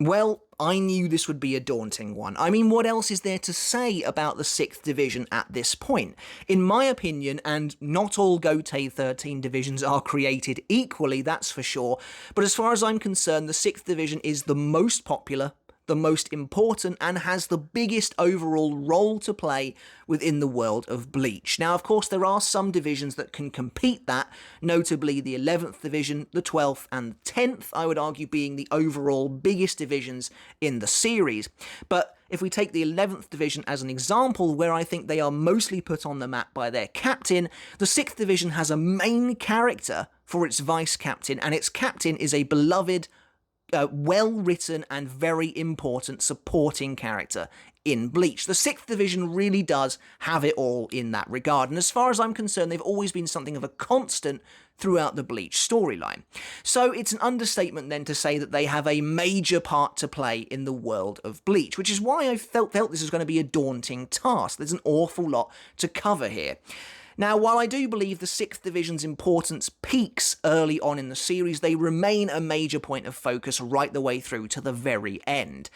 Well, I knew this would be a daunting one. I mean, what else is there to say about the 6th division at this point? In my opinion, and not all Gotei 13 divisions are created equally, that's for sure, but as far as I'm concerned, the 6th division is the most popular, the most important, and has the biggest overall role to play within the world of Bleach. Now, of course, there are some divisions that can compete that, notably the 11th division, the 12th, and the 10th, I would argue being the overall biggest divisions in the series. But if we take the 11th division as an example, where I think they are mostly put on the map by their captain, the 6th division has a main character for its vice captain, and its captain is a beloved, well-written and very important supporting character in Bleach. The 6th division really does have it all in that regard, and as far as I'm concerned, they've always been something of a constant throughout the Bleach storyline. So it's an understatement then to say that they have a major part to play in the world of Bleach, which is why I felt this was going to be a daunting task. There's an awful lot to cover here. Now, while I do believe the 6th Division's importance peaks early on in the series, they remain a major point of focus right the way through to the very end.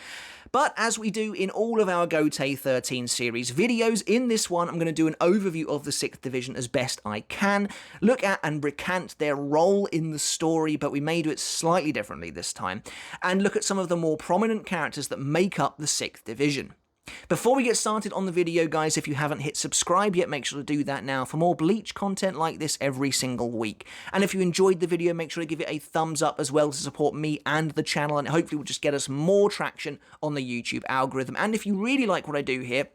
But as we do in all of our Gotei 13 series videos, in this one I'm going to do an overview of the 6th Division as best I can, look at and recant their role in the story, but we may do it slightly differently this time, and look at some of the more prominent characters that make up the 6th Division. Before we get started on the video, guys, if you haven't hit subscribe yet, make sure to do that now for more Bleach content like this every single week. And if you enjoyed the video, make sure to give it a thumbs up as well to support me and the channel, and hopefully will just get us more traction on the YouTube algorithm. And if you really like what I do here,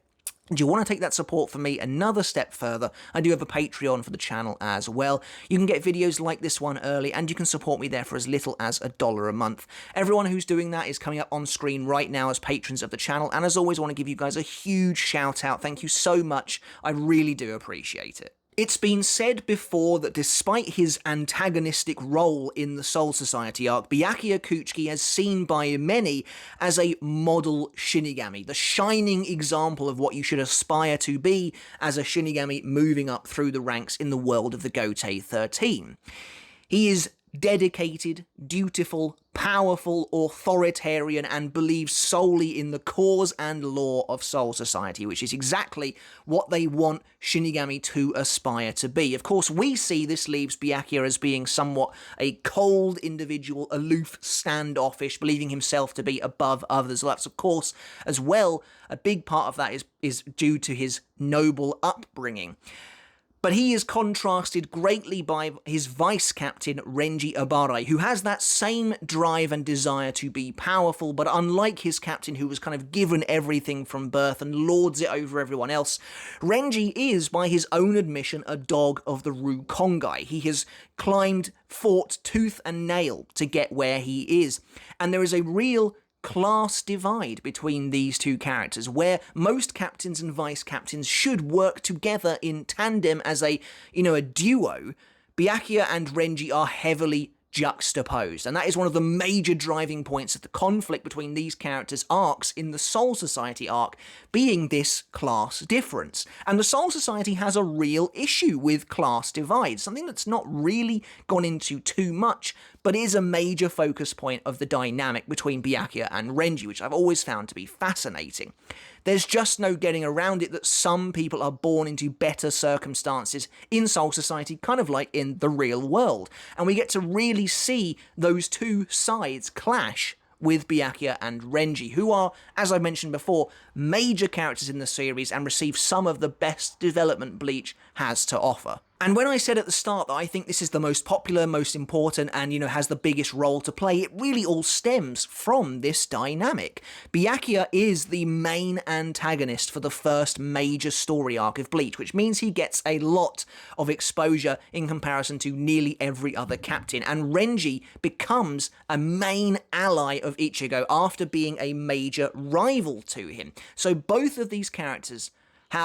do you want to take that support for me another step further? I do have a Patreon for the channel as well. You can get videos like this one early, and you can support me there for as little as $1 a month. Everyone who's doing that is coming up on screen right now as patrons of the channel, and as always, I want to give you guys a huge shout out. Thank you so much. I really do appreciate it. It's been said before that despite his antagonistic role in the Soul Society arc, Byakuya Kuchiki is seen by many as a model Shinigami, the shining example of what you should aspire to be as a Shinigami moving up through the ranks in the world of the Gotei 13. He is dedicated, dutiful, powerful, authoritarian, and believes solely in the cause and law of Soul Society, which is exactly what they want Shinigami to aspire to be. Of course, we see this leaves Byakuya as being somewhat a cold individual, aloof, standoffish, believing himself to be above others. So that's, of course, as well, a big part of that is due to his noble upbringing. But he is contrasted greatly by his vice-captain, Renji Abare, who has that same drive and desire to be powerful, but unlike his captain, who was kind of given everything from birth and lords it over everyone else, Renji is, by his own admission, a dog of the Rukongai. He has fought tooth and nail to get where he is, and there is a real class divide between these two characters, where most captains and vice captains should work together in tandem as a duo. Byakuya and Renji are heavily juxtaposed, and that is one of the major driving points of the conflict between these characters' arcs in the Soul Society arc, being this class difference. And the Soul Society has a real issue with class divide, something that's not really gone into too much, but is a major focus point of the dynamic between Byakuya and Renji, which I've always found to be fascinating. There's just no getting around it that some people are born into better circumstances in Soul Society, kind of like in the real world. And we get to really see those two sides clash with Byakuya and Renji, who are, as I mentioned before, major characters in the series and receive some of the best development Bleach has to offer. And when I said at the start that I think this is the most popular, most important, and, has the biggest role to play, it really all stems from this dynamic. Byakuya is the main antagonist for the first major story arc of Bleach, which means he gets a lot of exposure in comparison to nearly every other captain, and Renji becomes a main ally of Ichigo after being a major rival to him. So both of these characters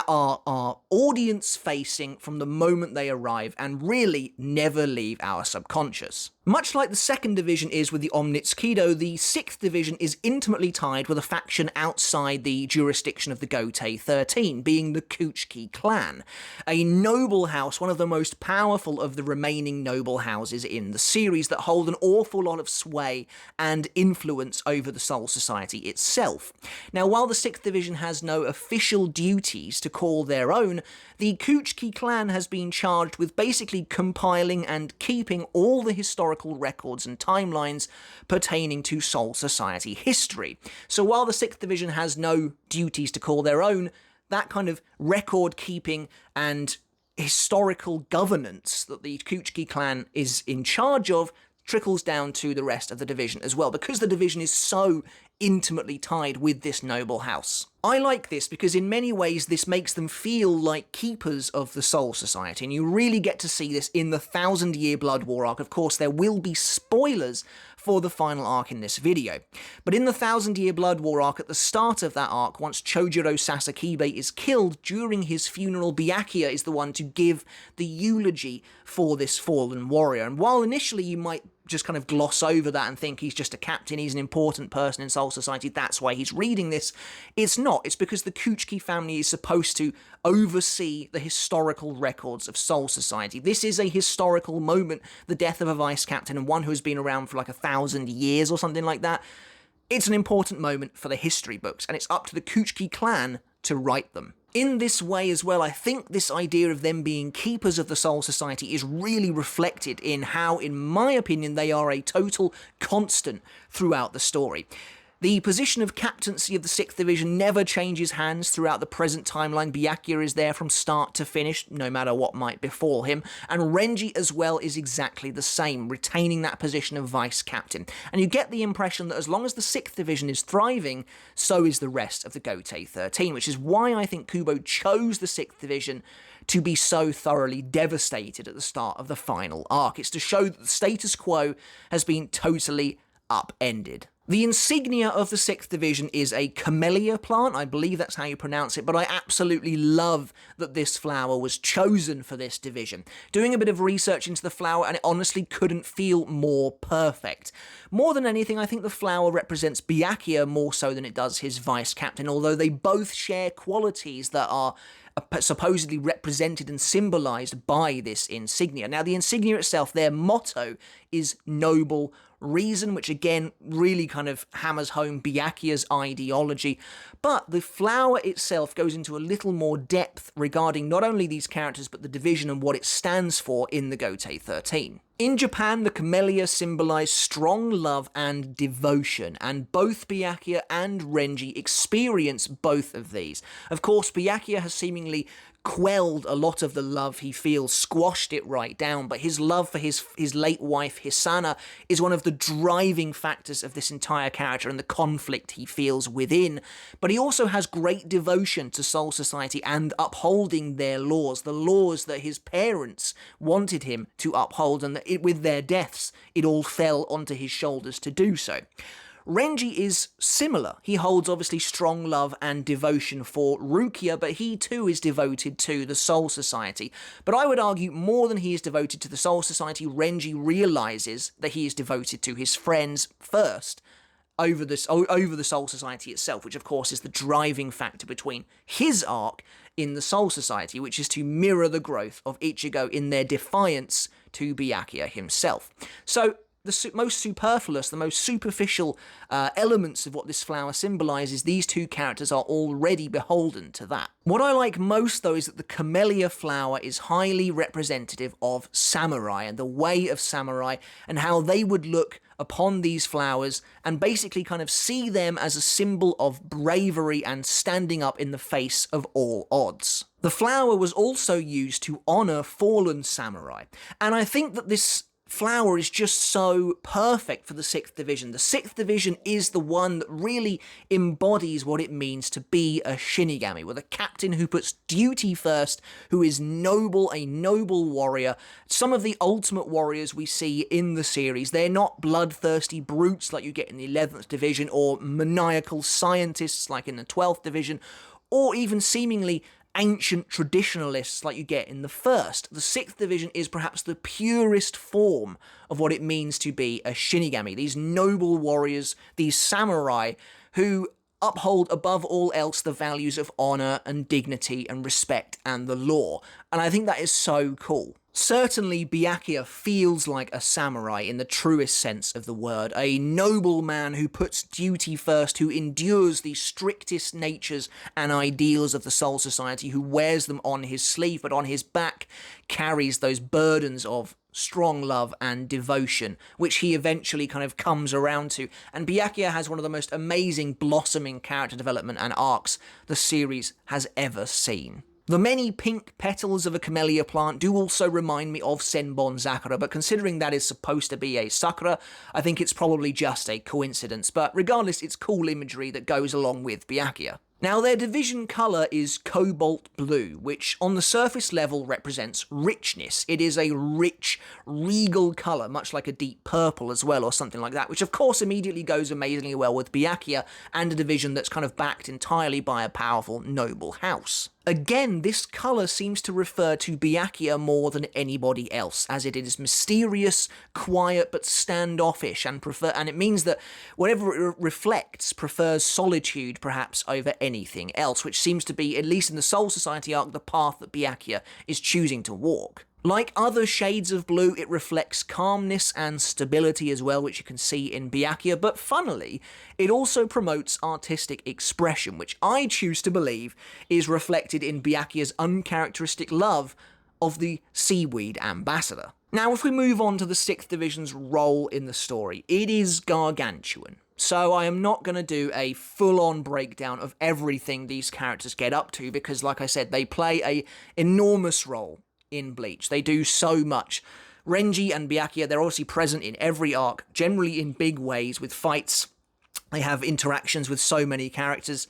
are audience-facing from the moment they arrive and really never leave our subconscious. Much like the 2nd Division is with the Omnitsukido, the 6th Division is intimately tied with a faction outside the jurisdiction of the Gotei 13, being the Kuchiki clan, a noble house, one of the most powerful of the remaining noble houses in the series that hold an awful lot of sway and influence over the Soul Society itself. Now, while the 6th Division has no official duties to call their own, the Kuchiki clan has been charged with basically compiling and keeping all the historical records and timelines pertaining to Soul Society history. So while the 6th Division has no duties to call their own, that kind of record keeping and historical governance that the Kuchiki clan is in charge of trickles down to the rest of the division as well, because the division is so intimately tied with this noble house. I like this because in many ways this makes them feel like keepers of the Soul Society, and you really get to see this in the 1000-Year Blood War arc. Of course, there will be spoilers for the final arc in this video. But in the 1000-Year Blood War arc, at the start of that arc, once Chojuro Sasakibe is killed, during his funeral, Byakuya is the one to give the eulogy for this fallen warrior. And while initially you might just kind of gloss over that and think he's just a captain, he's an important person in Soul Society, that's why he's reading this, it's not. It's because the Kuchiki family is supposed to oversee the historical records of Soul Society. This is a historical moment, the death of a vice captain, and one who has been around for like 1,000 years or something like that. It's an important moment for the history books, and it's up to the Kuchiki clan to write them. In this way as well, I think this idea of them being keepers of the Soul Society is really reflected in how, in my opinion, they are a total constant throughout the story. The position of captaincy of the 6th Division never changes hands throughout the present timeline. Byakuya is there from start to finish, no matter what might befall him, and Renji as well is exactly the same, retaining that position of vice captain. And you get the impression that as long as the 6th Division is thriving, so is the rest of the Gotei 13, which is why I think Kubo chose the 6th Division to be so thoroughly devastated at the start of the final arc. It's to show that the status quo has been totally upended. The insignia of the 6th Division is a camellia plant, I believe that's how you pronounce it, but I absolutely love that this flower was chosen for this division. Doing a bit of research into the flower, and it honestly couldn't feel more perfect. More than anything, I think the flower represents Byakuya more so than it does his vice captain, although they both share qualities that are supposedly represented and symbolized by this insignia. Now, the insignia itself, their motto is Noble Reason, which again really kind of hammers home Byakuya's ideology, but the flower itself goes into a little more depth regarding not only these characters but the division and what it stands for in the Gotei 13. In Japan, the camellia symbolize strong love and devotion, and both Byakuya and Renji experience both of these. Of course, Byakuya has seemingly quelled a lot of the love he feels, squashed it right down, but his love for his late wife Hisana is one of the driving factors of this entire character and the conflict he feels within. But he also has great devotion to Soul Society and upholding their laws, the laws that his parents wanted him to uphold, and that with their deaths it all fell onto his shoulders to do so. Renji is similar. He holds obviously strong love and devotion for Rukia, but he too is devoted to the Soul Society. But I would argue more than he is devoted to the Soul Society, Renji realizes that he is devoted to his friends first, over the Soul Society itself, which of course is the driving factor between his arc in the Soul Society, which is to mirror the growth of Ichigo in their defiance to Byakuya himself. So the most superfluous, the most superficial elements of what this flower symbolises, these two characters are already beholden to that. What I like most, though, is that the camellia flower is highly representative of samurai and the way of samurai and how they would look upon these flowers and basically kind of see them as a symbol of bravery and standing up in the face of all odds. The flower was also used to honour fallen samurai, and I think that this flower is just so perfect for the 6th Division. The 6th Division is the one that really embodies what it means to be a Shinigami, with a captain who puts duty first, who is noble, a noble warrior. Some of the ultimate warriors we see in the series, they're not bloodthirsty brutes like you get in the 11th Division, or maniacal scientists like in the 12th Division, or even seemingly ancient traditionalists like you get in the first. The 6th division is perhaps the purest form of what it means to be a Shinigami. These noble warriors, these samurai who uphold above all else the values of honor and dignity and respect and the law. And I think that is so cool. Certainly, Byakuya feels like a samurai in the truest sense of the word, a noble man who puts duty first, who endures the strictest natures and ideals of the Soul Society, who wears them on his sleeve, but on his back carries those burdens of strong love and devotion, which he eventually kind of comes around to. And Byakuya has one of the most amazing blossoming character development and arcs the series has ever seen. The many pink petals of a camellia plant do also remind me of Senbon Sakura, but considering that is supposed to be a sakura, I think it's probably just a coincidence. But regardless, it's cool imagery that goes along with Byakuya. Now, their division colour is cobalt blue, which on the surface level represents richness. It is a rich, regal colour, much like a deep purple as well, or something like that, which of course immediately goes amazingly well with Byakuya and a division that's kind of backed entirely by a powerful, noble house. Again, this colour seems to refer to Byakuya more than anybody else, as it is mysterious, quiet, but standoffish, and it means that whatever it reflects prefers solitude, perhaps, over anything else, which seems to be, at least in the Soul Society arc, the path that Byakuya is choosing to walk. Like other shades of blue, it reflects calmness and stability as well, which you can see in Byakuya, but funnily, it also promotes artistic expression, which I choose to believe is reflected in Byakuya's uncharacteristic love of the seaweed ambassador. Now, if we move on to the 6th Division's role in the story, it is gargantuan. So I am not going to do a full-on breakdown of everything these characters get up to, because like I said, they play an enormous role in Bleach. They do so much. Renji and Byakuya, they're obviously present in every arc, generally in big ways with fights. They have interactions with so many characters.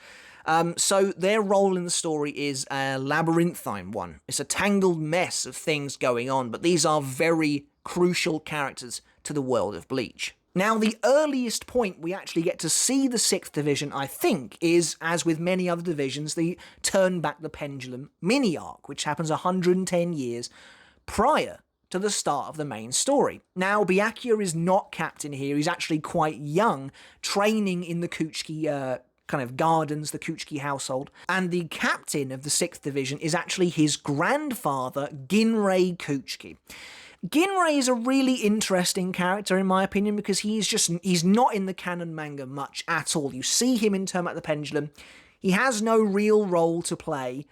So their role in the story is a labyrinthine one. It's a tangled mess of things going on, but these are very crucial characters to the world of Bleach. Now, the earliest point we actually get to see the 6th Division, I think, is, as with many other divisions, the Turn Back the Pendulum mini-arc, which happens 110 years prior to the start of the main story. Now, Byakuya is not captain here. He's actually quite young, training in the Kuchiki kind of gardens, the Kuchiki household. And the captain of the 6th Division is actually his grandfather, Ginrei Kuchiki. Ginrei is a really interesting character in my opinion, because he's not in the canon manga much at all. You see him in Turn Back the Pendulum. He has no real role to play,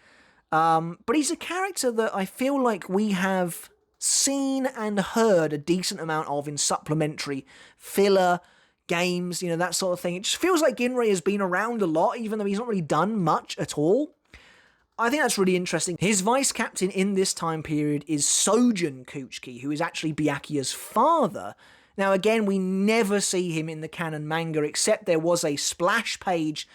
but he's a character that I feel like we have seen and heard a decent amount of in supplementary filler games, you know, that sort of thing. It just feels like Ginrei has been around a lot, even though he's not really done much at all. I think that's really interesting. His vice captain in this time period is Sojun Kuchiki, who is actually Byakuya's father. Now, again, we never see him in the canon manga, except there was a splash page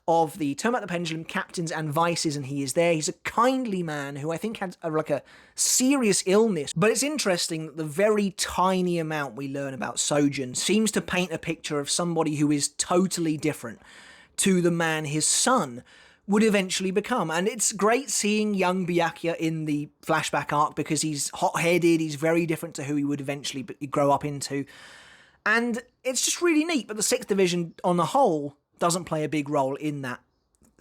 of the Turn Back the Pendulum captains and vices, and he is there. He's a kindly man who I think had a serious illness. But it's interesting that the very tiny amount we learn about Sojun seems to paint a picture of somebody who is totally different to the man his son would eventually become. And it's great seeing young Byakuya in the flashback arc, because he's hot-headed, he's very different to who he would eventually grow up into. And it's just really neat, but the 6th Division on the whole doesn't play a big role in that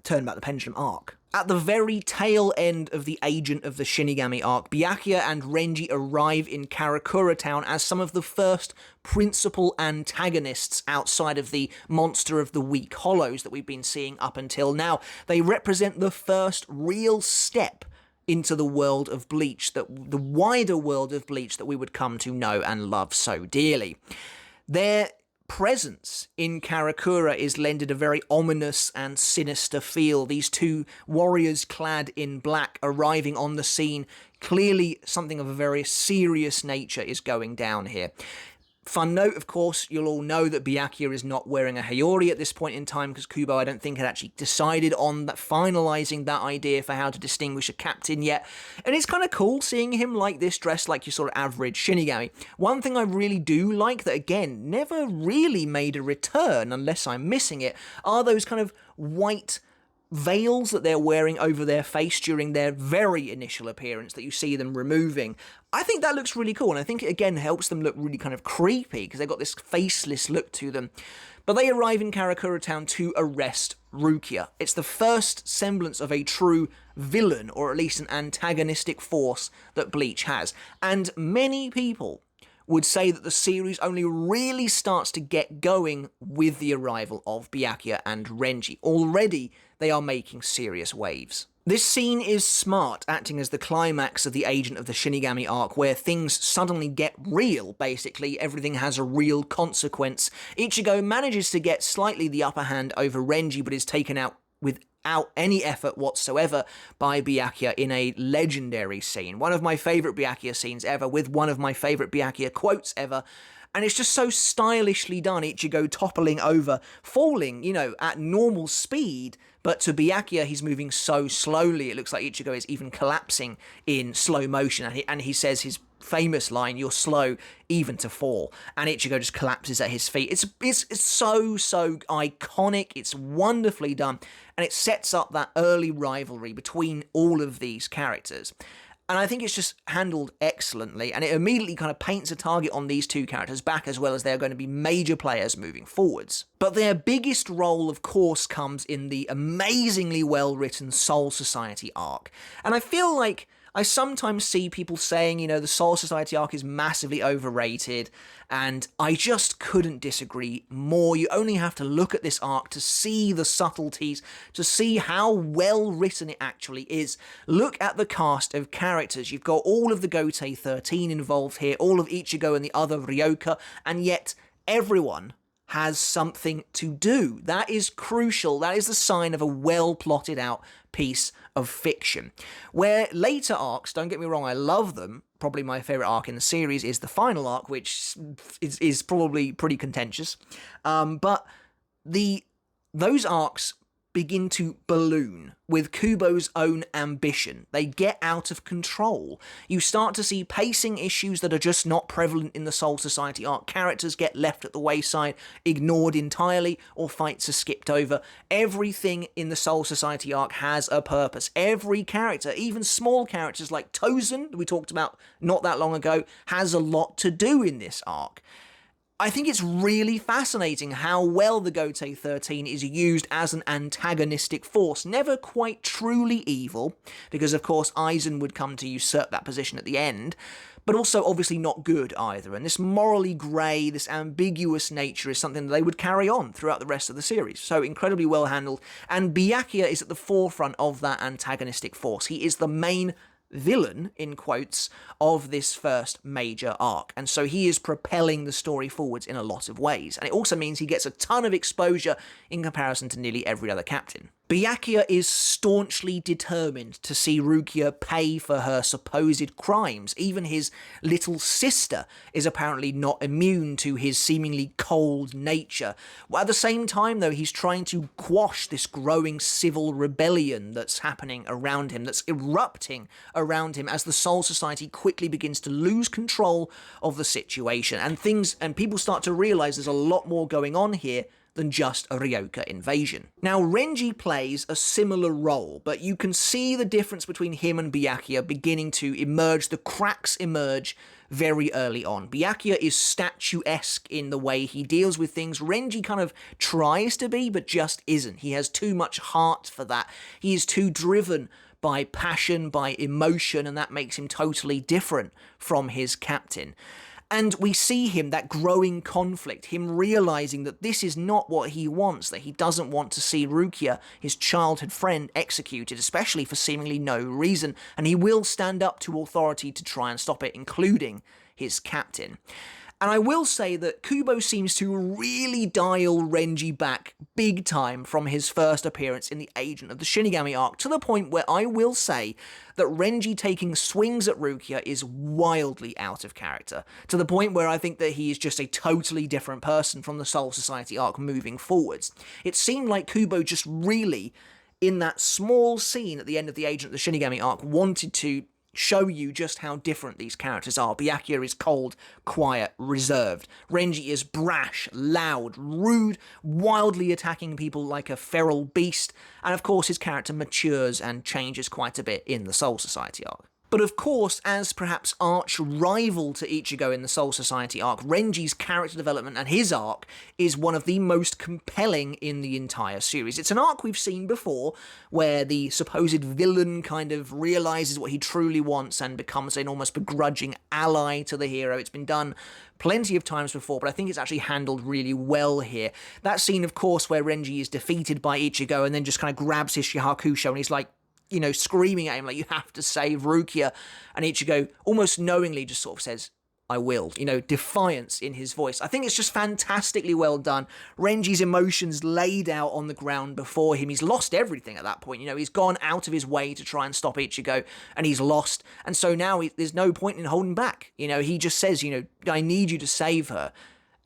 Turn Back the Pendulum arc. At the very tail end of the Agent of the Shinigami arc, Byakuya and Renji arrive in Karakura Town as some of the first principal antagonists outside of the Monster of the Week Hollows that we've been seeing up until now. They represent the first real step into the world of Bleach, the wider world of Bleach that we would come to know and love so dearly. Their presence in Karakura is lended a very ominous and sinister feel. These two warriors clad in black arriving on the scene. Clearly something of a very serious nature is going down here. Fun note, of course, you'll all know that Byakuya is not wearing a Hayori at this point in time, because Kubo, I don't think, had actually decided on that, finalising that idea for how to distinguish a captain yet. And it's kind of cool seeing him like this, dressed like your sort of average Shinigami. One thing I really do like that, again, never really made a return, unless I'm missing it, are those kind of white veils that they're wearing over their face during their very initial appearance that you see them removing, I think that looks really cool, and I think it again helps them look really kind of creepy because they've got this faceless look to them. But they arrive in Karakura Town to arrest Rukia. It's the first semblance of a true villain, or at least an antagonistic force that Bleach has. And many people would say that the series only really starts to get going with the arrival of Byakuya and Renji. Already, they are making serious waves. This scene is smart, acting as the climax of the Agent of the Shinigami arc, where things suddenly get real, basically. Everything has a real consequence. Ichigo manages to get slightly the upper hand over Renji, but is taken out without any effort whatsoever by Byakuya in a legendary scene. One of my favourite Byakuya scenes ever, with one of my favourite Byakuya quotes ever. And it's just so stylishly done, Ichigo toppling over, falling, at normal speed, but to Byakuya, he's moving so slowly, it looks like Ichigo is even collapsing in slow motion, and he says his famous line, "You're slow even to fall," and Ichigo just collapses at his feet. It's so iconic, it's wonderfully done, and it sets up that early rivalry between all of these characters. And I think it's just handled excellently, and it immediately kind of paints a target on these two characters back, as well as they're going to be major players moving forwards. But their biggest role, of course, comes in the amazingly well-written Soul Society arc. And I feel like I sometimes see people saying, the Soul Society arc is massively overrated, and I just couldn't disagree more. You only have to look at this arc to see the subtleties, to see how well written it actually is. Look at the cast of characters. You've got all of the Gotei 13 involved here, all of Ichigo and the other Ryoka, and yet everyone has something to do. That is crucial. That is the sign of a well-plotted out piece of fiction. Where later arcs, don't get me wrong, I love them. Probably my favourite arc in the series is the final arc, which is probably pretty contentious. But those arcs begin to balloon with Kubo's own ambition. They get out of control. You start to see pacing issues that are just not prevalent in the Soul Society arc. Characters get left at the wayside, ignored entirely, or fights are skipped over. Everything in the Soul Society arc has a purpose. Every character, even small characters like Tozen, that we talked about not that long ago, has a lot to do in this arc. I think it's really fascinating how well the Gotei 13 is used as an antagonistic force. Never quite truly evil, because of course Aizen would come to usurp that position at the end, but also obviously not good either. And this morally grey, this ambiguous nature is something that they would carry on throughout the rest of the series. So incredibly well handled. And Byakuya is at the forefront of that antagonistic force. He is the main villain, in quotes, of this first major arc, and so he is propelling the story forwards in a lot of ways, and it also means he gets a ton of exposure in comparison to nearly every other captain. Byakuya is staunchly determined to see Rukia pay for her supposed crimes. Even his little sister is apparently not immune to his seemingly cold nature. At the same time, though, he's trying to quash this growing civil rebellion that's happening around him, that's erupting around him as the Soul Society quickly begins to lose control of the situation. And people start to realize there's a lot more going on here than just a Ryoka invasion. Now, Renji plays a similar role, but you can see the difference between him and Byakuya beginning to emerge. The cracks emerge very early on. Byakuya is statuesque in the way he deals with things. Renji kind of tries to be, but just isn't. He has too much heart for that. He is too driven by passion, by emotion, and that makes him totally different from his captain. And we see him, that growing conflict, him realizing that this is not what he wants, that he doesn't want to see Rukia, his childhood friend, executed, especially for seemingly no reason, and he will stand up to authority to try and stop it, including his captain. And I will say that Kubo seems to really dial Renji back big time from his first appearance in the Agent of the Shinigami arc, to the point where I will say that Renji taking swings at Rukia is wildly out of character, to the point where I think that he is just a totally different person from the Soul Society arc moving forwards. It seemed like Kubo just really, in that small scene at the end of the Agent of the Shinigami arc, wanted to show you just how different these characters are. Byakuya is cold, quiet, reserved. Renji is brash, loud, rude, wildly attacking people like a feral beast. And of course his character matures and changes quite a bit in the Soul Society arc. But of course, as perhaps arch-rival to Ichigo in the Soul Society arc, Renji's character development and his arc is one of the most compelling in the entire series. It's an arc we've seen before, where the supposed villain kind of realises what he truly wants and becomes an almost begrudging ally to the hero. It's been done plenty of times before, but I think it's actually handled really well here. That scene, of course, where Renji is defeated by Ichigo and then just kind of grabs his Shihakusho and he's like, you know, screaming at him like, you have to save Rukia. And Ichigo almost knowingly just sort of says, I will. You know, defiance in his voice. I think it's just fantastically well done. Renji's emotions laid out on the ground before him. He's lost everything at that point. You know, he's gone out of his way to try and stop Ichigo, and he's lost. And so now there's no point in holding back. You know, he just says, you know, I need you to save her.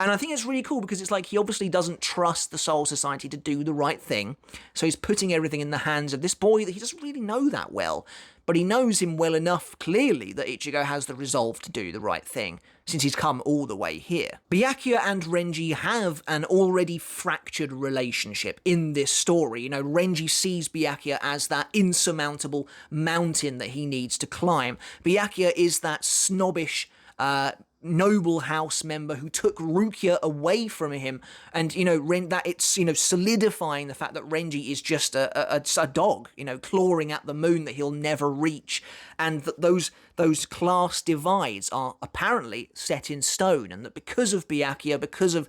And I think it's really cool because it's like he obviously doesn't trust the Soul Society to do the right thing. So he's putting everything in the hands of this boy that he doesn't really know that well. But he knows him well enough, clearly, that Ichigo has the resolve to do the right thing, since he's come all the way here. Byakuya and Renji have an already fractured relationship in this story. You know, Renji sees Byakuya as that insurmountable mountain that he needs to climb. Byakuya is that snobbish, noble house member who took Rukia away from him, and you know that it's, you know, solidifying the fact that Renji is just a dog, you know, clawing at the moon that he'll never reach, and that those class divides are apparently set in stone, and that because of Byakuya, because of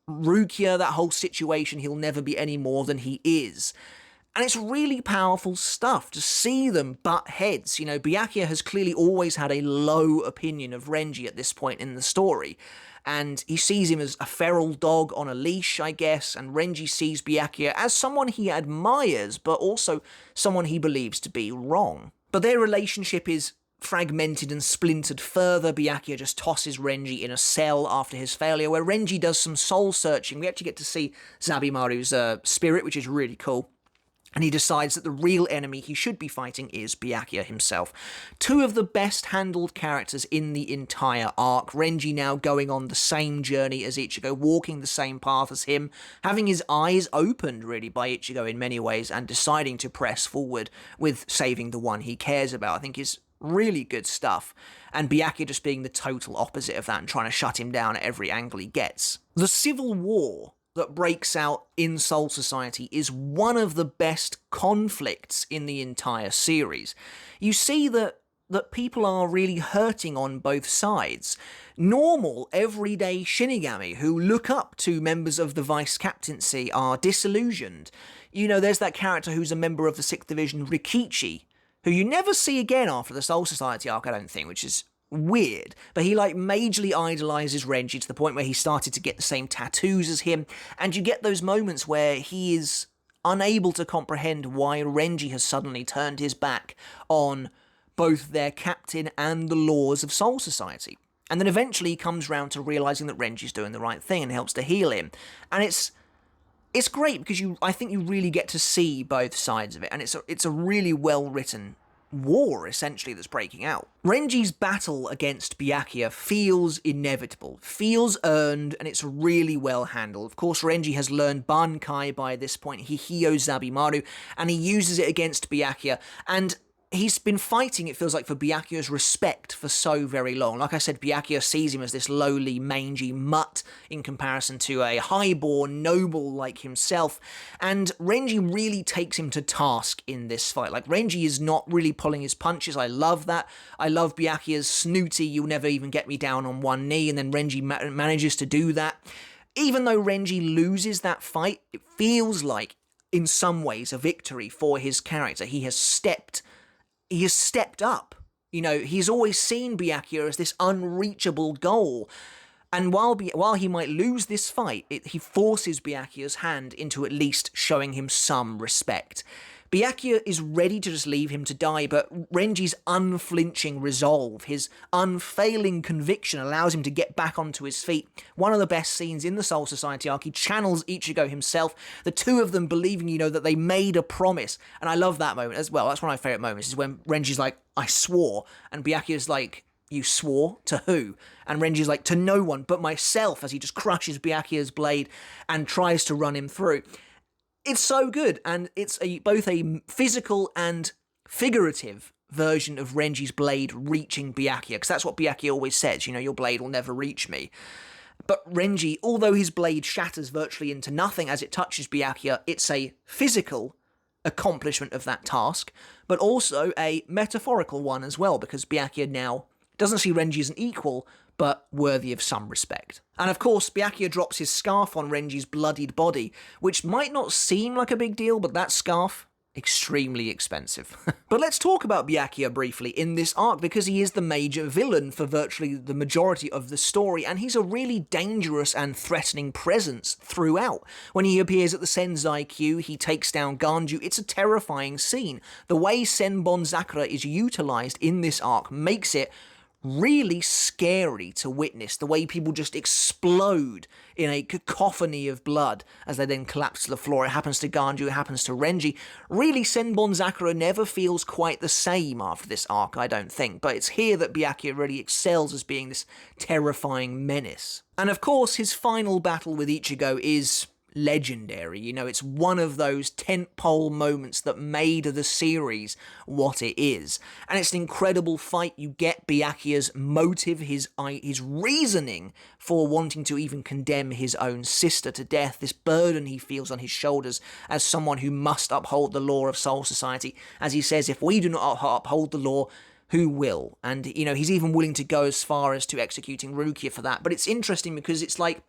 Rukia, that whole situation, he'll never be any more than he is. And it's really powerful stuff to see them butt heads. You know, Byakuya has clearly always had a low opinion of Renji at this point in the story. And he sees him as a feral dog on a leash, I guess, and Renji sees Byakuya as someone he admires, but also someone he believes to be wrong. But their relationship is fragmented and splintered further. Byakuya just tosses Renji in a cell after his failure, where Renji does some soul searching. We actually get to see Zabimaru's spirit, which is really cool. And he decides that the real enemy he should be fighting is Byakuya himself. Two of the best handled characters in the entire arc. Renji now going on the same journey as Ichigo, walking the same path as him, having his eyes opened really by Ichigo in many ways, and deciding to press forward with saving the one he cares about. I think is really good stuff. And Byakuya just being the total opposite of that and trying to shut him down at every angle he gets. The civil war that breaks out in Soul Society is one of the best conflicts in the entire series. You see that people are really hurting on both sides. Normal, everyday Shinigami who look up to members of the Vice Captaincy are disillusioned. You know, there's that character who's a member of the 6th Division, Rikichi, who you never see again after the Soul Society arc, I don't think, which is weird, but he like majorly idolizes Renji to the point where he started to get the same tattoos as him, and you get those moments where he is unable to comprehend why Renji has suddenly turned his back on both their captain and the laws of Soul Society. And then eventually he comes round to realizing that Renji's doing the right thing and helps to heal him. And it's great because I think you really get to see both sides of it, and it's a really well written war, essentially, that's breaking out. Renji's battle against Byakuya feels inevitable, feels earned, and it's really well handled. Of course, Renji has learned Bankai by this point. He heals Zabimaru, and he uses it against Byakuya, and he's been fighting, it feels like, for Byakuya's respect for so very long. Like I said, Byakuya sees him as this lowly, mangy mutt in comparison to a highborn noble like himself, and Renji really takes him to task in this fight. Like, Renji is not really pulling his punches. I love that. I love Byakuya's snooty, you'll never even get me down on one knee, and then Renji manages to do that. Even though Renji loses that fight, it feels like, in some ways, a victory for his character. He has stepped up. You know, he's always seen Byakuya as this unreachable goal. And while he might lose this fight, he forces Byakuya's hand into at least showing him some respect. Byakuya is ready to just leave him to die, but Renji's unflinching resolve, his unfailing conviction allows him to get back onto his feet. One of the best scenes in the Soul Society arc, he channels Ichigo himself, the two of them believing, that they made a promise. And I love that moment as well. That's one of my favourite moments, is when Renji's like, I swore, and Byakuya's like, you swore? To who? And Renji's like, to no one but myself, as he just crushes Byakuya's blade and tries to run him through. It's so good, and it's both a physical and figurative version of Renji's blade reaching Byakuya, because that's what Byakuya always says, your blade will never reach me. But Renji, although his blade shatters virtually into nothing as it touches Byakuya, it's a physical accomplishment of that task, but also a metaphorical one as well, because Byakuya now doesn't see Renji as an equal, but worthy of some respect. And of course, Byakuya drops his scarf on Renji's bloodied body, which might not seem like a big deal, but that scarf, extremely expensive. But let's talk about Byakuya briefly in this arc, because he is the major villain for virtually the majority of the story, and he's a really dangerous and threatening presence throughout. When he appears at the Senzai Q, he takes down Ganju. It's a terrifying scene. The way Senbon Sakura is utilized in this arc makes it really scary to witness, the way people just explode in a cacophony of blood as they then collapse to the floor. It happens to Ganju, it happens to Renji. Really, Senbon Sakura never feels quite the same after this arc, I don't think, but it's here that Byakuya really excels as being this terrifying menace. And of course, his final battle with Ichigo is legendary. It's one of those tentpole moments that made the series what it is. And it's an incredible fight. You get Byakuya's motive, his reasoning for wanting to even condemn his own sister to death, this burden he feels on his shoulders as someone who must uphold the law of Soul Society. As he says, if we do not uphold the law, who will? And, he's even willing to go as far as to executing Rukia for that. But it's interesting because it's like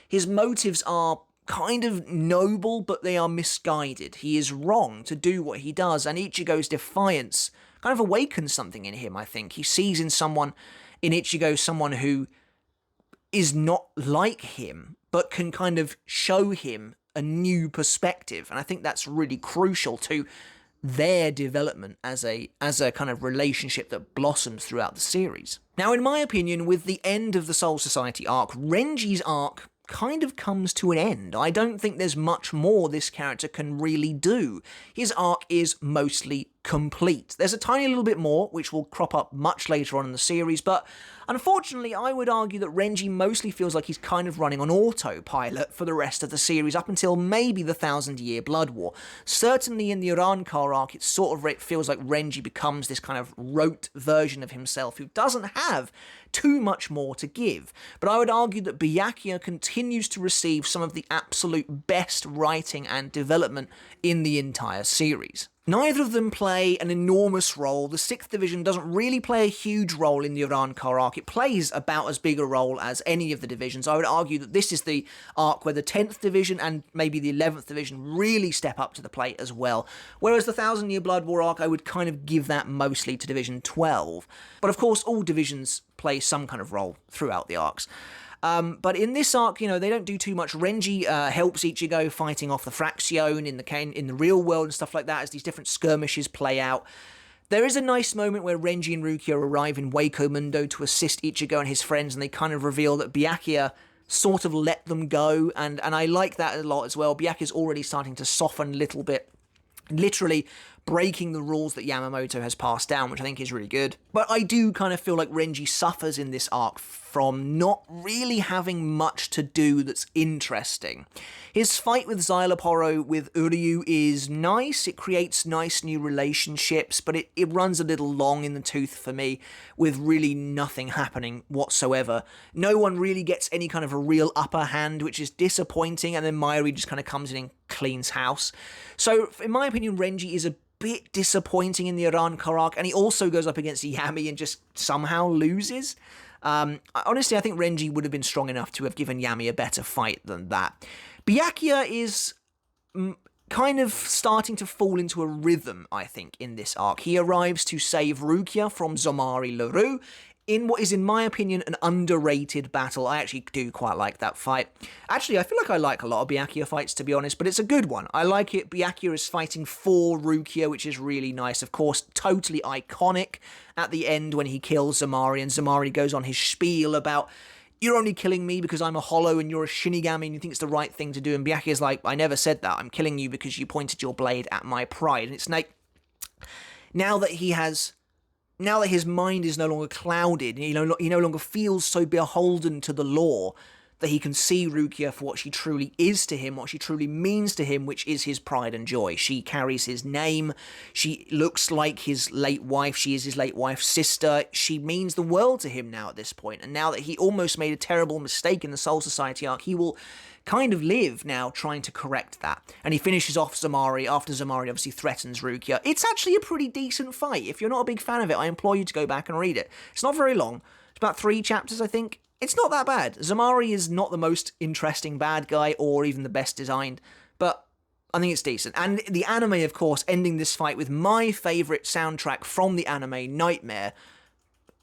his motives are kind of noble, but they are misguided. He is wrong to do what he does, and Ichigo's defiance kind of awakens something in him, I think. He sees in Ichigo someone who is not like him, but can kind of show him a new perspective, and I think that's really crucial to their development as a kind of relationship that blossoms throughout the series. Now, in my opinion, with the end of the Soul Society arc, Renji's arc kind of comes to an end. I don't think there's much more this character can really do. His arc is mostly complete. There's a tiny little bit more, which will crop up much later on in the series, but unfortunately, I would argue that Renji mostly feels like he's kind of running on autopilot for the rest of the series, up until maybe the 1,000-Year Blood War. Certainly in the Arrancar arc, it feels like Renji becomes this kind of rote version of himself who doesn't have too much more to give. But I would argue that Byakuya continues to receive some of the absolute best writing and development in the entire series. Neither of them play an enormous role. The 6th Division doesn't really play a huge role in the Arrancar arc. It plays about as big a role as any of the divisions. I would argue that this is the arc where the 10th Division and maybe the 11th Division really step up to the plate as well. Whereas the 1,000-Year Blood War arc, I would kind of give that mostly to Division 12. But of course, all divisions play some kind of role throughout the arcs. But in this arc, they don't do too much. Renji helps Ichigo fighting off the Fraction in the real world and stuff like that as these different skirmishes play out. There is a nice moment where Renji and Rukia arrive in Waco Mundo to assist Ichigo and his friends, and they kind of reveal that Byakuya sort of let them go, and I like that a lot as well. Byakuya's already starting to soften a little bit, literally breaking the rules that Yamamoto has passed down, which I think is really good. But I do kind of feel like Renji suffers in this arc from not really having much to do that's interesting. His fight with Xyloporo with Uryu is nice, it creates nice new relationships, but it runs a little long in the tooth for me, with really nothing happening whatsoever. No one really gets any kind of a real upper hand, which is disappointing, and then Mayuri just kind of comes in and cleans house. So, in my opinion, Renji is a bit disappointing in the Arrancar arc, and he also goes up against Yami and just somehow loses. Honestly, I think Renji would have been strong enough to have given Yami a better fight than that. Byakuya is kind of starting to fall into a rhythm, I think, in this arc. He arrives to save Rukia from Zomari LaRue. in what is, in my opinion, an underrated battle. I actually do quite like that fight. Actually, I feel like I like a lot of Byakuya fights, to be honest, but it's a good one. I like it. Byakuya is fighting for Rukia, which is really nice. Of course, totally iconic at the end when he kills Zamari, and Zamari goes on his spiel about, you're only killing me because I'm a hollow and you're a Shinigami and you think it's the right thing to do. And Byakuya's like, I never said that. I'm killing you because you pointed your blade at my pride. And it's like, now that his mind is no longer clouded, he no longer feels so beholden to the law, that he can see Rukia for what she truly is to him, what she truly means to him, which is his pride and joy. She carries his name, she looks like his late wife, she is his late wife's sister, she means the world to him now at this point, and now that he almost made a terrible mistake in the Soul Society arc, he will kind of live now trying to correct that. And he finishes off Zamari after Zamari obviously threatens Rukia. It's actually a pretty decent fight. If you're not a big fan of it, I implore you to go back and read it. It's not very long. It's about 3 chapters, I think. It's not that bad. Zamari is not the most interesting bad guy or even the best designed, but I think it's decent. And the anime, of course, ending this fight with my favourite soundtrack from the anime, Nightmare.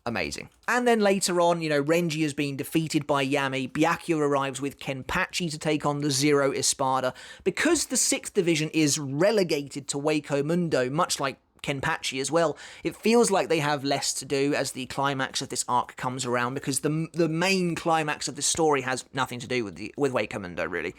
Amazing. And then later on, Renji has been defeated by Yami. Byakuya arrives with Kenpachi to take on the Zero Espada. Because the 6th Division is relegated to Waco Mundo, much like Kenpachi as well, it feels like they have less to do as the climax of this arc comes around, because the main climax of the story has nothing to do with Waco Mundo, really.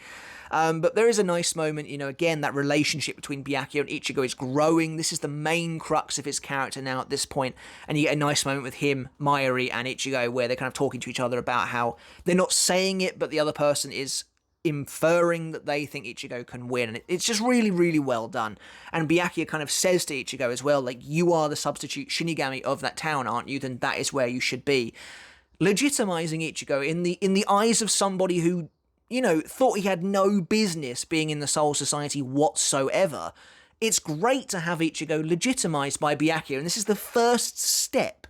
But there is a nice moment, again, that relationship between Byakuya and Ichigo is growing. This is the main crux of his character now at this point, and you get a nice moment with him, Mayuri, and Ichigo, where they're kind of talking to each other about how they're not saying it, but the other person is inferring that they think Ichigo can win, and it's just really, really well done. And Byakuya kind of says to Ichigo as well, like, you are the substitute Shinigami of that town, aren't you? Then that is where you should be. Legitimizing Ichigo in the eyes of somebody who, thought he had no business being in the Soul Society whatsoever. It's great to have Ichigo legitimized by Byakuya, and this is the first step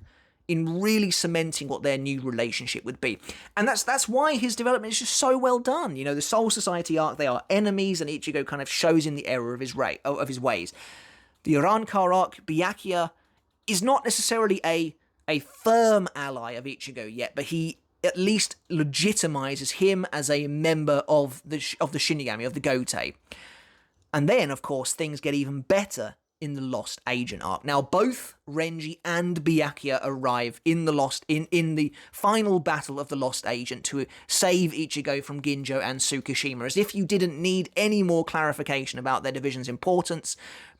in really cementing what their new relationship would be. And that's why his development is just so well done. The Soul Society arc, they are enemies, and Ichigo kind of shows in the error of his ways. The Arrancar arc, Byakuya is not necessarily a firm ally of Ichigo yet, but he at least legitimizes him as a member of the Shinigami, of the Gotei. And then, of course, things get even better in the Lost Agent arc. Now, both Renji and Byakuya arrive in the final battle of the Lost Agent to save Ichigo from Ginjo and Tsukishima. As if you didn't need any more clarification about their division's importance,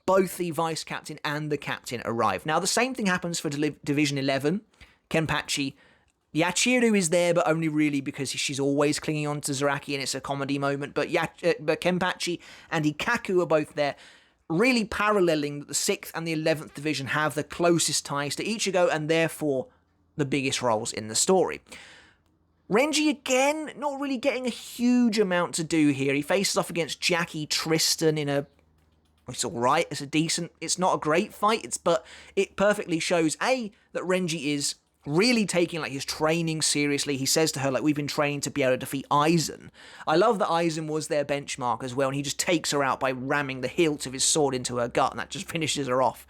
both the vice captain and the captain arrive. Now, the same thing happens for Division 11. Kenpachi, Yachiru is there, but only really because she's always clinging on to Zaraki, and it's a comedy moment. But Kenpachi and Ikaku are both there, really paralleling that the 6th and the 11th Division have the closest ties to Ichigo, and therefore the biggest roles in the story. Renji, again, not really getting a huge amount to do here. He faces off against Jackie Tristan it's alright, it's not a great fight, but it perfectly shows, A, that Renji is really taking his training seriously. He says to her, we've been training to be able to defeat Aizen. I love that Aizen was their benchmark as well, and he just takes her out by ramming the hilt of his sword into her gut, and that just finishes her off.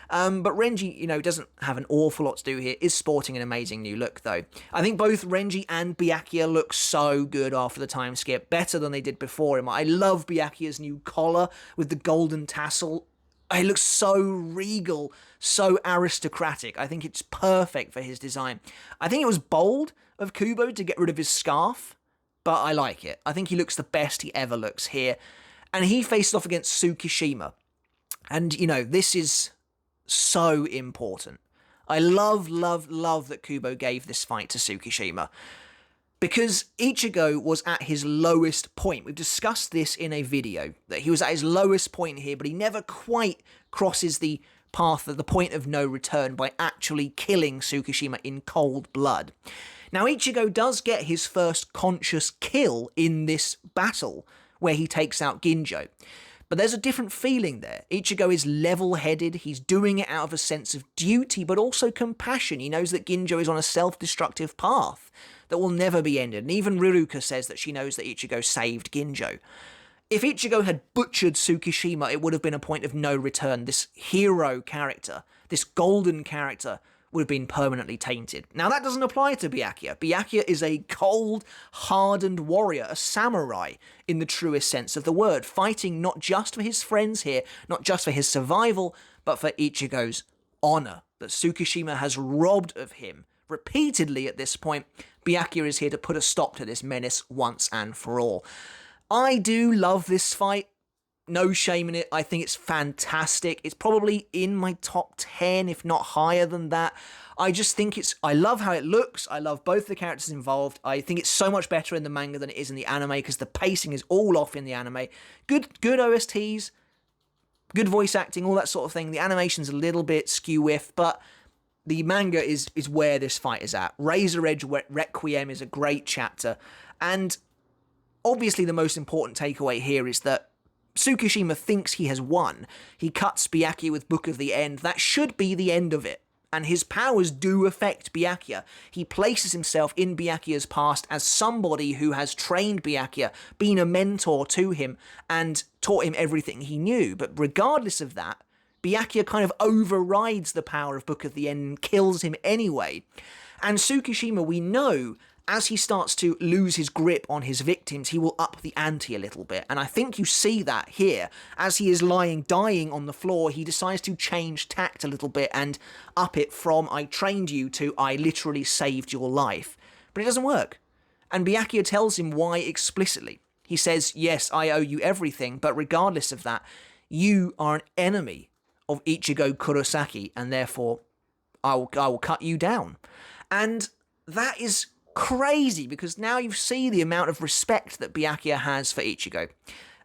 But Renji, doesn't have an awful lot to do here, is sporting an amazing new look, though. I think both Renji and Byakuya look so good after the time skip, better than they did before him. I love Byakuya's new collar with the golden tassel. It looks so regal, so aristocratic. I think it's perfect for his design. I think it was bold of Kubo to get rid of his scarf, but I like it. I think he looks the best he ever looks here. And he faces off against Tsukishima. And, this is so important. I love, love, love that Kubo gave this fight to Tsukishima, because Ichigo was at his lowest point. We've discussed this in a video, that he was at his lowest point here, but he never quite crosses the path of the point of no return by actually killing Tsukishima in cold blood. Now, Ichigo does get his first conscious kill in this battle, where he takes out Ginjo. But there's a different feeling there. Ichigo is level-headed, he's doing it out of a sense of duty, but also compassion. He knows that Ginjo is on a self-destructive path that will never be ended, and even Riruka says that she knows that Ichigo saved Ginjo. If Ichigo had butchered Tsukishima, it would have been a point of no return. This hero character, this golden character, would have been permanently tainted. Now, that doesn't apply to Byakuya. Byakuya is a cold, hardened warrior, a samurai in the truest sense of the word, fighting not just for his friends here, not just for his survival, but for Ichigo's honor that Tsukishima has robbed of him repeatedly at this point. Byakuya is here to put a stop to this menace once and for all. I do love this fight. No shame in it. I think it's fantastic. It's probably in my top 10, if not higher than that. I just think I love how it looks. I love both the characters involved. I think it's so much better in the manga than it is in the anime because the pacing is all off in the anime. Good OSTs, good voice acting, all that sort of thing. The animation's a little bit skew-whiff, but the manga is where this fight is at. Razor Edge Requiem is a great chapter. And obviously the most important takeaway here is that Tsukishima thinks he has won. He cuts Byakuya with Book of the End. That should be the end of it. And his powers do affect Byakuya. He places himself in Byakuya's past as somebody who has trained Byakuya, been a mentor to him, and taught him everything he knew. But regardless of that, Byakuya kind of overrides the power of Book of the End and kills him anyway. And Tsukishima, we know, as he starts to lose his grip on his victims, he will up the ante a little bit. And I think you see that here. As he is dying on the floor, he decides to change tact a little bit and up it from I trained you to I literally saved your life. But it doesn't work. And Byakuya tells him why explicitly. He says, yes, I owe you everything, but regardless of that, you are an enemy of Ichigo Kurosaki, and therefore I will cut you down. And that is crazy, because now you see the amount of respect that Byakuya has for Ichigo.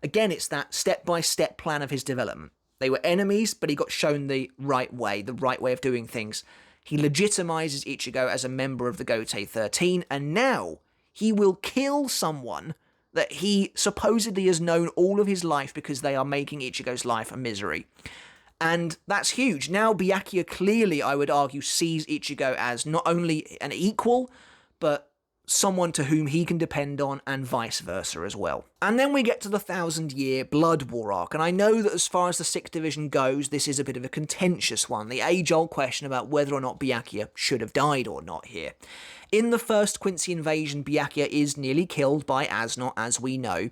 Again, it's that step-by-step plan of his development. They were enemies, but he got shown the right way of doing things. He legitimizes Ichigo as a member of the Gotei 13, and now he will kill someone that he supposedly has known all of his life because they are making Ichigo's life a misery. And that's huge. Now Byakuya clearly, I would argue, sees Ichigo as not only an equal, but someone to whom he can depend on, and vice versa as well. And then we get to the 1,000-year Blood War arc, and I know that as far as the 6th Division goes, this is a bit of a contentious one, the age-old question about whether or not Byakuya should have died or not here. In the first Quincy invasion, Byakuya is nearly killed by Asnot, as we know,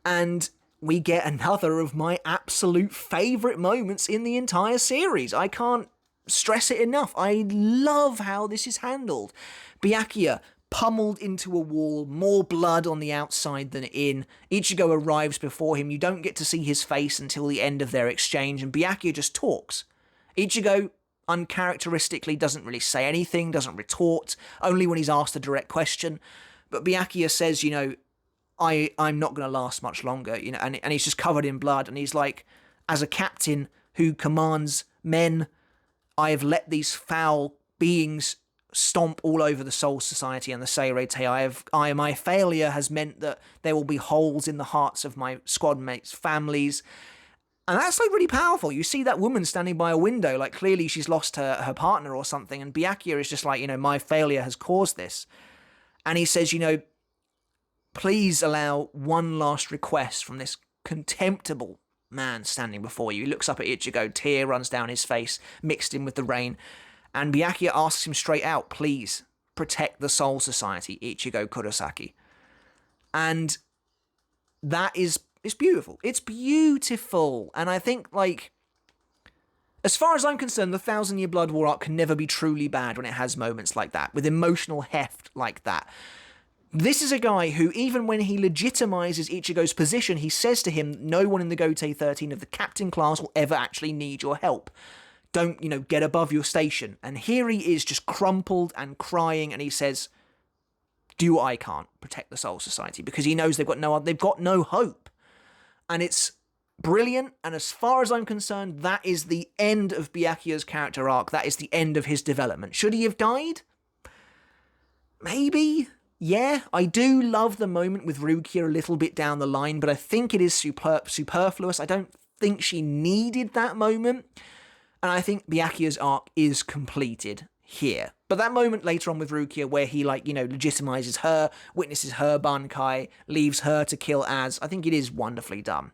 and we get another of my absolute favourite moments in the entire series. I can't stress it enough. I love how this is handled. Byakuya pummeled into a wall, more blood on the outside than in. Ichigo arrives before him. You don't get to see his face until the end of their exchange, and Byakuya just talks. Ichigo, uncharacteristically, doesn't really say anything, doesn't retort, only when he's asked a direct question. But Byakuya says, I'm not going to last much longer, and he's just covered in blood, and he's like, as a captain who commands men, I have let these foul beings stomp all over the Soul Society and the Seirei. My failure has meant that there will be holes in the hearts of my squad mates' families. And that's like really powerful. You see that woman standing by a window, like clearly she's lost her partner or something, and Byakuya is just like, my failure has caused this. And he says, please allow one last request from this contemptible man standing before you. He looks up at Ichigo, tear runs down his face, mixed in with the rain. And Byakuya asks him straight out, please protect the Soul Society, Ichigo Kurosaki. And that is, it's beautiful. It's beautiful. And I think, as far as I'm concerned, the 1,000-Year Blood War arc can never be truly bad when it has moments like that, with emotional heft like that. This is a guy who, even when he legitimizes Ichigo's position, he says to him, no one in the Gotei 13 of the captain class will ever actually need your help. Don't, get above your station. And here he is just crumpled and crying, and he says, do what I can't, protect the Soul Society, because he knows they've got no hope. And it's brilliant, and as far as I'm concerned, that is the end of Byakuya's character arc. That is the end of his development. Should he have died? Maybe. Yeah, I do love the moment with Rukia a little bit down the line, but I think it is superfluous. I don't think she needed that moment. And I think Byakuya's arc is completed here. But that moment later on with Rukia where he, legitimizes her, witnesses her Bankai, leaves her to kill Az, I think it is wonderfully done.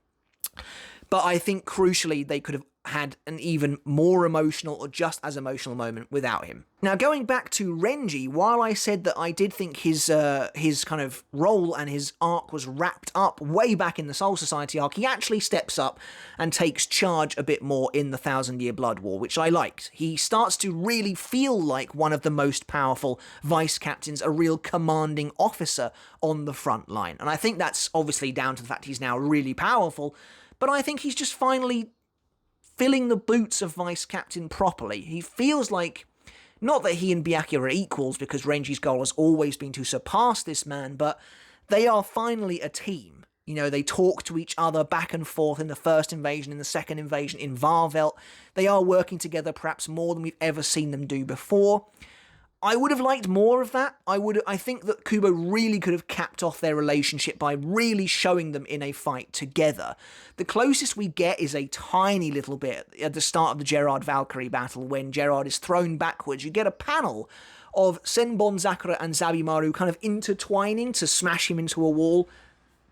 But I think crucially they could have had an even more emotional or just as emotional moment without him. Now, going back to Renji, while I said that I did think his kind of role and his arc was wrapped up way back in the Soul Society arc, he actually steps up and takes charge a bit more in the Thousand Year Blood War, which I liked. He starts to really feel like one of the most powerful vice captains, a real commanding officer on the front line. And I think that's obviously down to the fact he's now really powerful, but I think he's just finally filling the boots of vice captain properly. He feels like, not that he and Byakuya are equals, because Renji's goal has always been to surpass this man, but they are finally a team. You know, they talk to each other back and forth in the first invasion, in the second invasion, in Varvelt. They are working together perhaps more than we've ever seen them do before. I would have liked more of that. I think that Kubo really could have capped off their relationship by really showing them in a fight together. The closest we get is a tiny little bit at the start of the Gerard-Valkyrie battle when Gerard is thrown backwards. You get a panel of Senbon Sakura and Zabimaru kind of intertwining to smash him into a wall.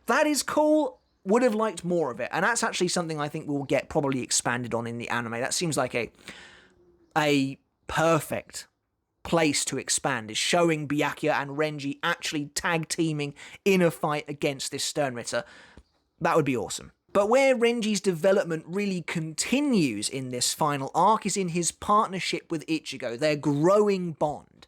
That is cool. Would have liked more of it. And that's actually something I think we'll get probably expanded on in the anime. That seems like a perfect place to expand, is showing Byakuya and Renji actually tag teaming in a fight against this Sternritter. That would be awesome. But where Renji's development really continues in this final arc is in his partnership with Ichigo, their growing bond.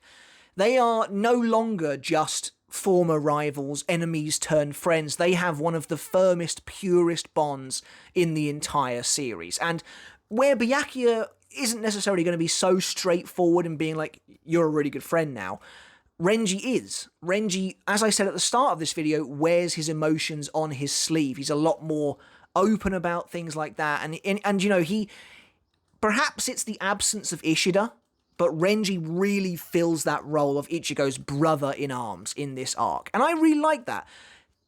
They are no longer just former rivals, enemies turned friends. They have one of the firmest, purest bonds in the entire series. And where Byakuya isn't necessarily going to be so straightforward in being like, you're a really good friend now, Renji is. Renji, as I said at the start of this video, wears his emotions on his sleeve. He's a lot more open about things like that. And you know, perhaps it's the absence of Ishida, but Renji really fills that role of Ichigo's brother in arms in this arc. And I really like that.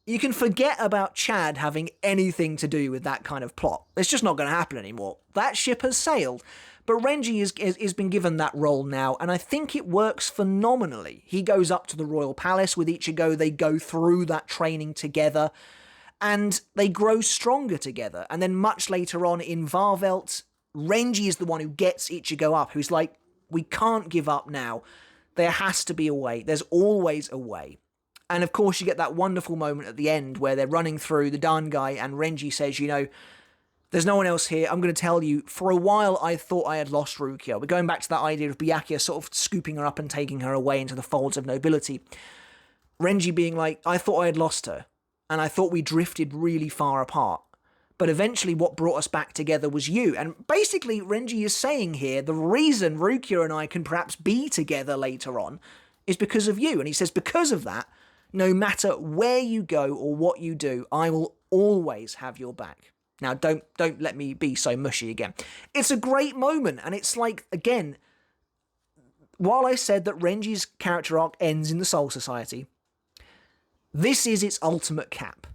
You can forget about Chad having anything to do with that kind of plot. It's just not going to happen anymore. That ship has sailed. But Renji has been given that role now, and I think it works phenomenally. He goes up to the Royal Palace with Ichigo, they go through that training together, and they grow stronger together. And then much later on in Varvelt, Renji is the one who gets Ichigo up, who's like, we can't give up now. There has to be a way. There's always a way. And of course, you get that wonderful moment at the end where they're running through the Bankai and Renji says, you know, there's no one else here. I'm going to tell you, for a while I thought I had lost Rukia. We're going back to that idea of Byakuya sort of scooping her up and taking her away into the folds of nobility. Renji being like, I thought I had lost her, and I thought we drifted really far apart. But eventually what brought us back together was you. And basically, Renji is saying here, the reason Rukia and I can perhaps be together later on is because of you. And he says, because of that, no matter where you go or what you do, I will always have your back. Now, don't let me be so mushy again. It's a great moment, and it's like, again, while I said that Renji's character arc ends in the Soul Society, this is its ultimate cap.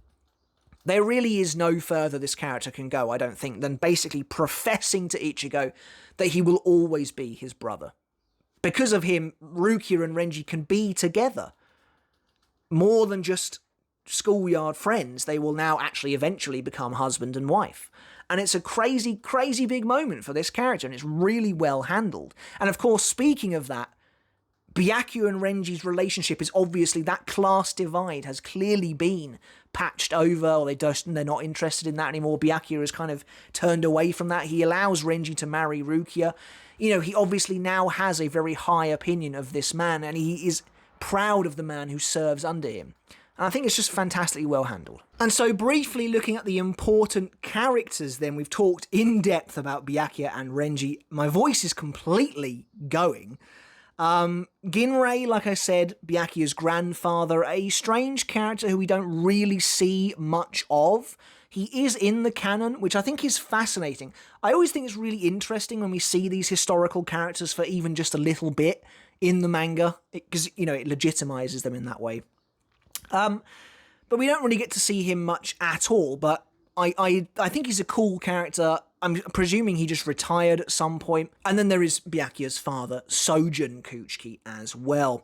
There really is no further this character can go, I don't think, than basically professing to Ichigo that he will always be his brother. Because of him, Rukia and Renji can be together. More than just schoolyard friends, they will now actually eventually become husband and wife. And it's a crazy, crazy big moment for this character, and it's really well handled. And of course, speaking of that, Byakuya and Renji's relationship is obviously, that class divide has clearly been patched over, or they're not interested in that anymore. Byakuya has kind of turned away from that. He allows Renji to marry Rukia. You know, he obviously now has a very high opinion of this man, and he is proud of the man who serves under him. And I think it's just fantastically well handled. And so briefly looking at the important characters then, we've talked in depth about Byakuya and Renji. My voice is completely going. Ginrei, like I said, Byakuya's grandfather, a strange character who we don't really see much of. He is in the canon, which I think is fascinating. I always think it's really interesting when we see these historical characters for even just a little bit in the manga, because, you know, it legitimizes them in that way. But we don't really get to see him much at all, but I think he's a cool character. I'm presuming he just retired at some point. And then there is Byakuya's father, Sojun Kuchiki, as well.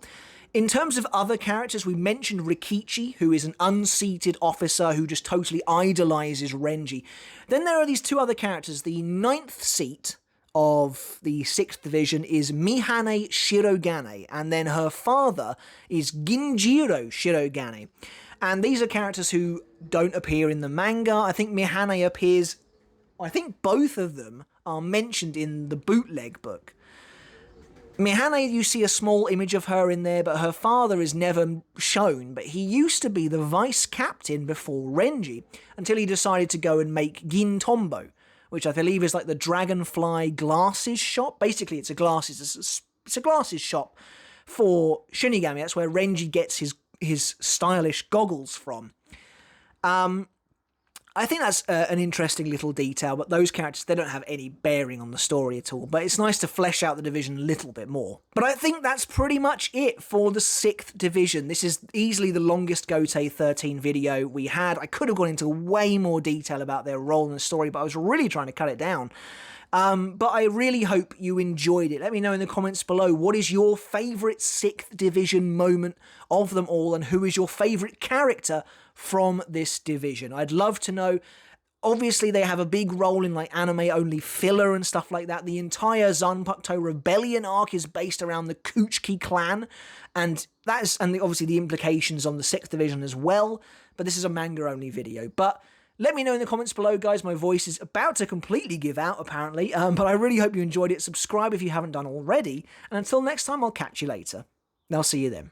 In terms of other characters, we mentioned Rikichi, who is an unseated officer who just totally idolizes Renji. Then there are these two other characters. The ninth seat of the 6th division is Mihane Shirogane, and then her father is Ginjiro Shirogane. And these are characters who don't appear in the manga. I think Mihane appears... I think both of them are mentioned in the bootleg book. Mihane, you see a small image of her in there, but her father is never shown. But he used to be the vice captain before Renji, until he decided to go and make Gin Tombo, which I believe is like the Dragonfly glasses shop. Basically, it's a glasses shop for Shinigami. That's where Renji gets his stylish goggles from. I think that's an interesting little detail, but those characters, they don't have any bearing on the story at all. But it's nice to flesh out the division a little bit more. But I think that's pretty much it for the 6th division. This is easily the longest Gotei 13 video we had. I could have gone into way more detail about their role in the story, but I was really trying to cut it down. But I really hope you enjoyed it. Let me know in the comments below, what is your favourite 6th division moment of them all, and who is your favourite character from this division? I'd love to know. Obviously, they have a big role in like anime-only filler and stuff like that. The entire Zanpakuto Rebellion arc is based around the Kuchiki clan, and obviously the implications on the 6th division as well. But this is a manga-only video. But let me know in the comments below, guys. My voice is about to completely give out, apparently. But I really hope you enjoyed it. Subscribe if you haven't done already. And until next time, I'll catch you later. I'll see you then.